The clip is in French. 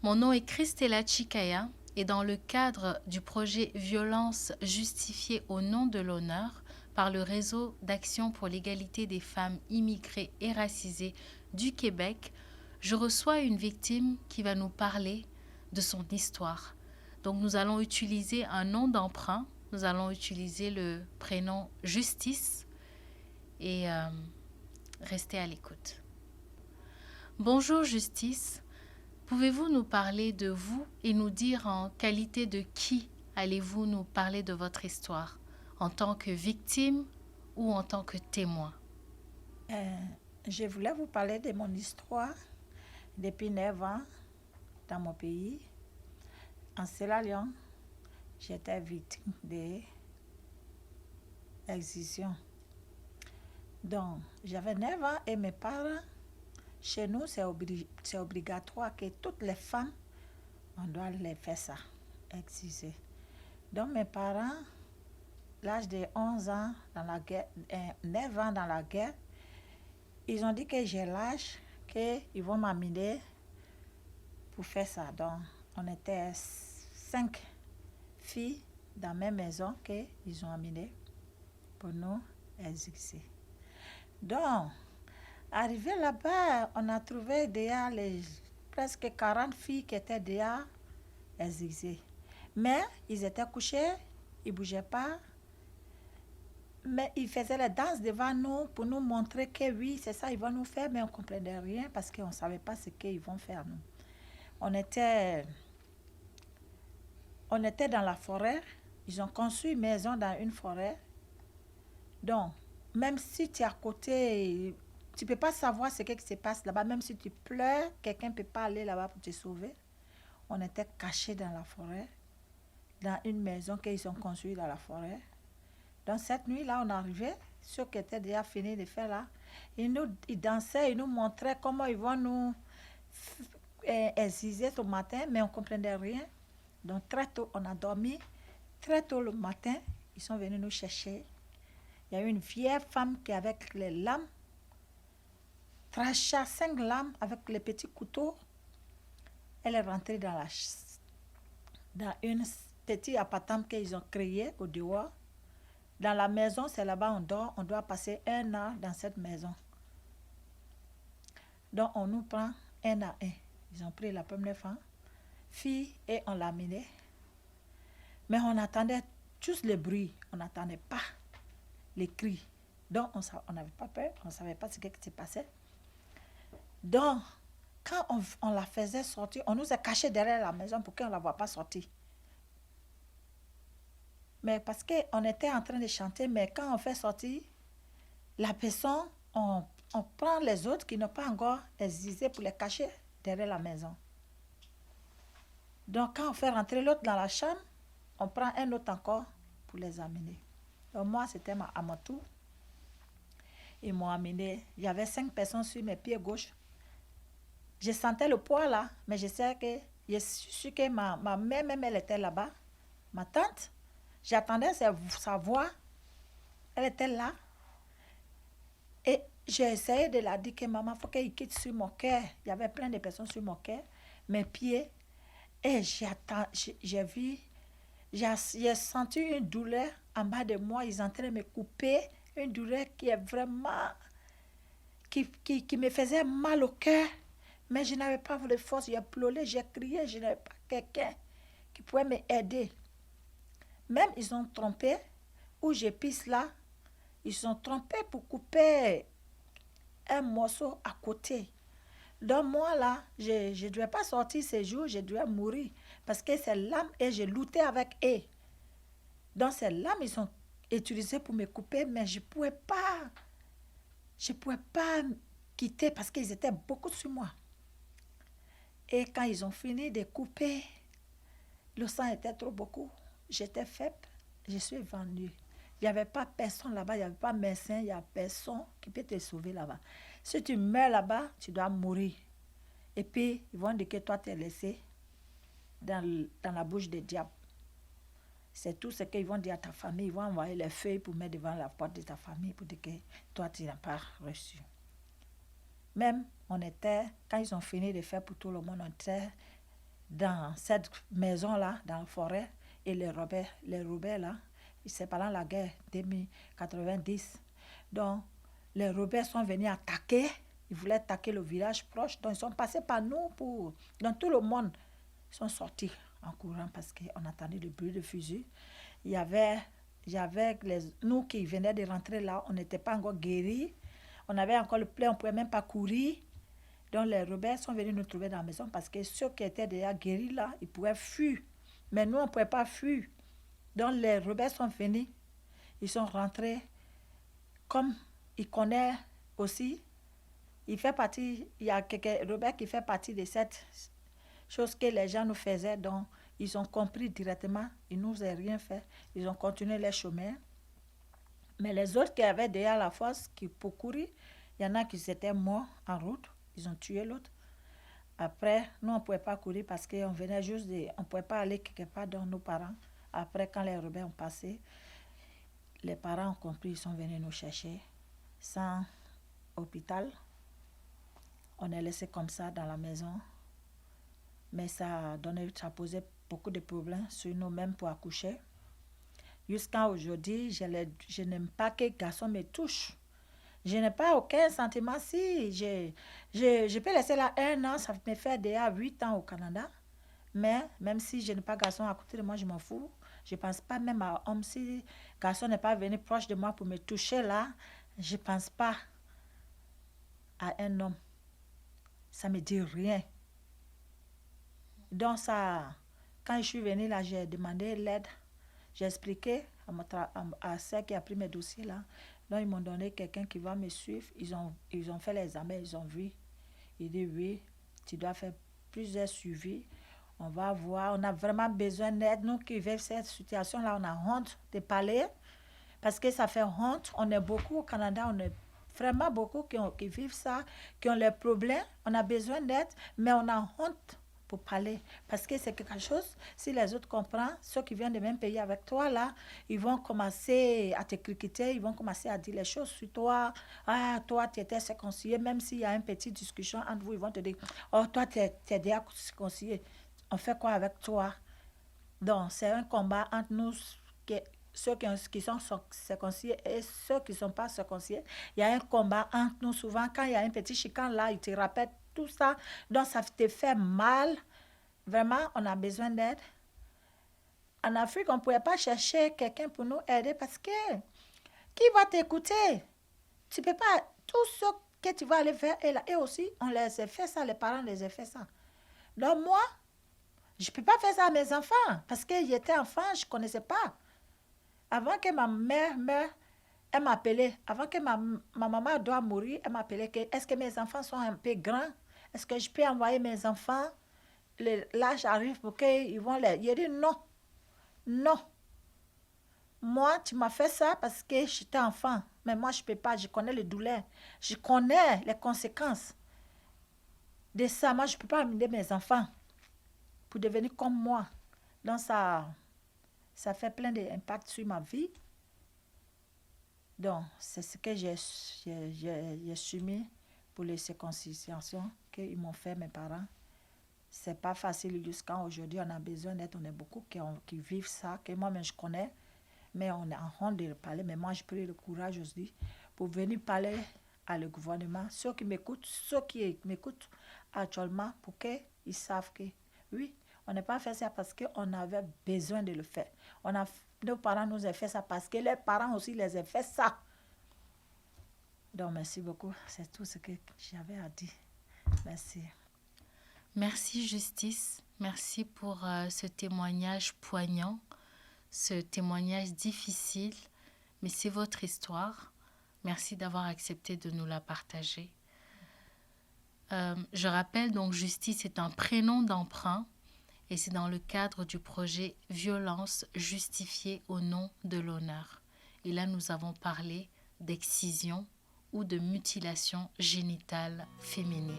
Mon nom est Christella Chikaya et dans le cadre du projet Violence justifiée au nom de l'honneur par le réseau d'action pour l'égalité des femmes immigrées et racisées du Québec, je reçois une victime qui va nous parler de son histoire. Donc nous allons utiliser un nom d'emprunt, nous allons utiliser le prénom Justice et restez à l'écoute. Bonjour Justice. Pouvez-vous nous parler de vous et nous dire en qualité de qui allez-vous nous parler de votre histoire, en tant que victime ou en tant que témoin? Euh, je voulais vous parler de mon histoire depuis 9 ans dans mon pays. En Sierra Leone, j'étais victime d'excision. Donc, j'avais 9 ans et mes parents, chez nous, c'est obligatoire que toutes les femmes, on doit les faire ça, exciser. Donc, mes parents, l'âge de 11 ans dans la guerre, 9 ans dans la guerre, ils ont dit que j'ai l'âge, qu'ils vont m'amener pour faire ça. Donc, on était 5 filles dans la même maison qu'ils ont amené pour nous exercer. Donc, arrivé là-bas, on a trouvé déjà presque 40 filles qui étaient déjà exercées. Mais ils étaient couchés, ils ne bougeaient pas. Mais ils faisaient la danse devant nous pour nous montrer que oui, c'est ça, ils vont nous faire, mais on ne comprenait rien parce qu'on ne savait pas ce qu'ils vont faire nous. On était dans la forêt. Ils ont construit une maison dans une forêt. Donc, même si tu es à côté, tu ne peux pas savoir ce qui se passe là-bas. Même si tu pleures, quelqu'un ne peut pas aller là-bas pour te sauver. On était cachés dans la forêt, dans une maison qu'ils ont construite dans la forêt. Donc, cette nuit-là, on arrivait, ceux qui étaient déjà finis de faire là, ils dansaient, ils nous montraient comment ils vont nous exciser au matin, mais on ne comprenait rien. Donc, très tôt, on a dormi. Très tôt le matin, ils sont venus nous chercher. Il y a eu une vieille femme qui, avec les lames, tracha 5 lames avec les petits couteaux. Elle est rentrée dans une petit appartement qu'ils ont créé au dehors. Dans la maison, c'est là-bas on dort. On doit passer 1 an dans cette maison. Donc, on nous prend 1 à 1. Ils ont pris la première fille et on l'a amenée. Mais on attendait juste le bruit. On n'attendait pas les cris. Donc, on n'avait pas peur. On ne savait pas ce qui se passait. Donc, quand on la faisait sortir, on nous a cachés derrière la maison pour qu'on ne la voit pas sortir. Mais parce qu'on était en train de chanter, mais quand on fait sortir, la personne, on prend les autres qui n'ont pas encore excisé pour les cacher derrière la maison. Donc, quand on fait rentrer l'autre dans la chambre, on prend un autre encore pour les amener. Donc, moi, c'était à mon tour. Ils m'ont amené. Il y avait 5 personnes sur mes pieds gauche. Je sentais le poids là, mais je sais que je suis sûre que ma mère, même elle était là-bas. Ma tante, j'attendais sa voix. Elle était là. Et j'ai essayé de la dire que maman, il faut qu'elle quitte sur mon cœur. Il y avait plein de personnes sur mon cœur, mes pieds. Et j'ai vu, j'ai senti une douleur en bas de moi. Ils sont en train de me couper. Une douleur qui est vraiment, qui me faisait mal au cœur. Mais je n'avais pas de force. J'ai pleuré, j'ai crié. Je n'avais pas quelqu'un qui pouvait m'aider. Même ils ont trompé, où je pisse là, ils ont trompé pour couper un morceau à côté. Donc moi là, je ne devais pas sortir ces jours, je devais mourir. Parce que ces lames, et j'ai lutté avec eux. Donc ces lames, ils sont utilisées pour me couper, mais je ne pouvais pas. Je ne pouvais pas quitter parce qu'ils étaient beaucoup sur moi. Et quand ils ont fini de couper, le sang était trop beaucoup. J'étais faible, je suis vendue. Il n'y avait pas personne là-bas, il n'y avait pas médecin, il n'y a personne qui peut te sauver là-bas. Si tu meurs là-bas, tu dois mourir. Et puis, ils vont dire que toi, tu es laissé dans la bouche des diables. C'est tout ce qu'ils vont dire à ta famille. Ils vont envoyer les feuilles pour mettre devant la porte de ta famille pour dire que toi, tu n'as pas reçu. Même, quand ils ont fini de faire pour tout le monde, on était dans cette maison-là, dans la forêt, et les rebelles là, c'est pendant la guerre 1090. Donc, les rebelles sont venus attaquer, ils voulaient attaquer le village proche, donc ils sont passés par nous pour... Dans tout le monde, ils sont sortis en courant parce qu'on entendait le bruit de fusil. Nous qui venaient de rentrer là, on n'était pas encore guéris, on avait encore le plaie, on ne pouvait même pas courir. Donc les rebelles sont venus nous trouver dans la maison parce que ceux qui étaient déjà guéris là, ils pouvaient fuir. Mais nous, on ne pouvait pas fuir. Donc les rebelles sont venus, ils sont rentrés. Comme ils connaissent aussi, il y a quelques rebelles qui font partie de cette chose que les gens nous faisaient. Donc ils ont compris directement, ils ne nous ont rien fait. Ils ont continué leur chemin. Mais les autres qui avaient déjà la force pour courir, il y en a qui étaient morts en route. Ils ont tué l'autre. Après, nous, on ne pouvait pas courir parce qu'on venait juste de... On ne pouvait pas aller quelque part dans nos parents. Après, quand les rebelles ont passé, les parents ont compris, ils sont venus nous chercher. Sans hôpital, on est laissé comme ça dans la maison. Mais ça a posé beaucoup de problèmes sur nous, même pour accoucher. Jusqu'à aujourd'hui, je n'aime pas que les garçons me touchent. Je n'ai pas aucun sentiment. Si je peux laisser là 1 an, ça me fait déjà 8 ans au Canada. Mais même si je n'ai pas garçon à côté de moi, je m'en fous. Je ne pense pas même à homme. Si garçon n'est pas venu proche de moi pour me toucher là, je ne pense pas à un homme. Ça ne me dit rien. Donc ça, quand je suis venue là, j'ai demandé l'aide. J'ai expliqué à celle qui a pris mes dossiers là. Donc, ils m'ont donné quelqu'un qui va me suivre. Ils ont fait l'examen, ils ont vu. Ils disent oui, tu dois faire plusieurs suivis. On va voir. On a vraiment besoin d'aide. Nous qui vivons cette situation-là, on a honte de parler parce que ça fait honte. On est beaucoup au Canada, on est vraiment beaucoup qui vivent ça, qui ont leurs problèmes. On a besoin d'aide, mais on a honte pour parler. Parce que c'est quelque chose, si les autres comprennent, ceux qui viennent du même pays avec toi, là, ils vont commencer à te critiquer, ils vont commencer à dire les choses sur toi. Ah, toi, tu étais circoncis. Même s'il y a une petite discussion entre vous, ils vont te dire, oh, toi, tu es déjà circoncis. On fait quoi avec toi? Donc, c'est un combat entre nous, ceux qui sont circoncis et ceux qui ne sont pas circoncis. Il y a un combat entre nous. Souvent, quand il y a un petit chicane là, ils te rappellent tout ça. Donc, ça te fait mal. Vraiment, on a besoin d'aide. En Afrique, on ne pouvait pas chercher quelqu'un pour nous aider parce que qui va t'écouter? Tu ne peux pas. Tout ce que tu vas aller faire, et aussi, on les a fait ça, les parents les ont fait ça. Donc, moi, je ne peux pas faire ça à mes enfants parce que j'étais enfant, je ne connaissais pas. Avant que ma mère meure, elle m'appelait. Avant que ma maman doit mourir, elle m'appelait. Est-ce que mes enfants sont un peu grands? Est-ce que je peux envoyer mes enfants? L'âge arrive pour qu'ils vont les... Il dit non. Non. Moi, tu m'as fait ça parce que j'étais enfant. Mais moi, je ne peux pas. Je connais les douleurs. Je connais les conséquences de ça. Moi, je ne peux pas amener mes enfants pour devenir comme moi. Donc, ça fait plein d'impact sur ma vie. Donc, c'est ce que j'ai soumis pour les circoncisions qu'ils m'ont fait, mes parents. C'est pas facile jusqu'à aujourd'hui. On a besoin d'être, on est beaucoup qui vivent ça, que moi-même je connais. Mais on a honte de parler. Mais moi, j'ai pris le courage aussi pour venir parler à le gouvernement. Ceux qui m'écoutent actuellement, pour qu'ils savent que oui, on n'a pas fait ça parce qu'on avait besoin de le faire. Nos parents nous ont fait ça parce que leurs parents aussi les ont fait ça. Donc, merci beaucoup. C'est tout ce que j'avais à dire. Merci. Merci Justice. Merci pour ce témoignage poignant, ce témoignage difficile, mais c'est votre histoire. Merci d'avoir accepté de nous la partager. Je rappelle donc Justice est un prénom d'emprunt et c'est dans le cadre du projet Violence justifiée au nom de l'honneur. Et là, nous avons parlé d'excision ou de mutilation génitale féminine.